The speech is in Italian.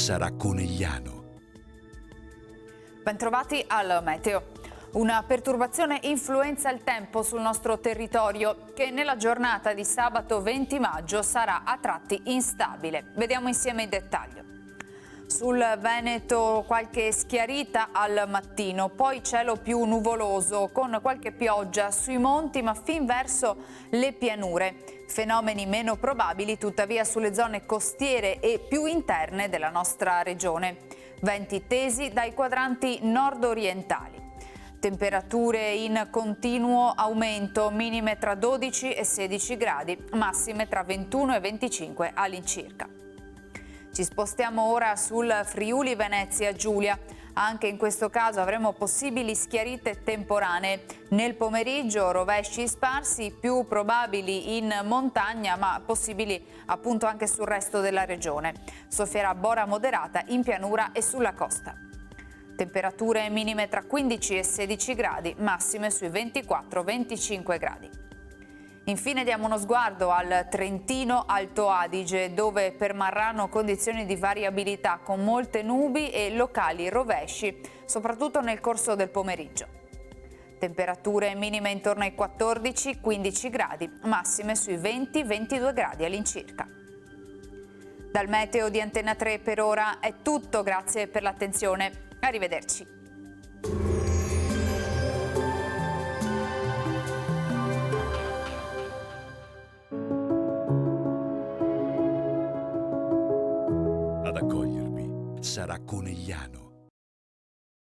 sarà Conegliano. Bentrovati al Meteo. Una perturbazione influenza il tempo sul nostro territorio che nella giornata di sabato 20 maggio sarà a tratti instabile. Vediamo insieme il dettaglio. Sul Veneto qualche schiarita al mattino, poi cielo più nuvoloso con qualche pioggia sui monti ma fin verso le pianure. Fenomeni meno probabili tuttavia sulle zone costiere e più interne della nostra regione. Venti tesi dai quadranti nord-orientali. Temperature in continuo aumento, minime tra 12 e 16 gradi, massime tra 21 e 25 all'incirca. Ci spostiamo ora sul Friuli Venezia Giulia. Anche in questo caso avremo possibili schiarite temporanee. Nel pomeriggio rovesci sparsi, più probabili in montagna, ma possibili appunto anche sul resto della regione. Soffierà bora moderata in pianura e sulla costa. Temperature minime tra 15 e 16 gradi, massime sui 24-25 gradi. Infine diamo uno sguardo al Trentino Alto Adige, dove permarranno condizioni di variabilità con molte nubi e locali rovesci, soprattutto nel corso del pomeriggio. Temperature minime intorno ai 14-15 gradi, massime sui 20-22 gradi all'incirca. Dal meteo di Antena 3 per ora è tutto, grazie per l'attenzione. Arrivederci. Ad accogliervi sarà Conegliano.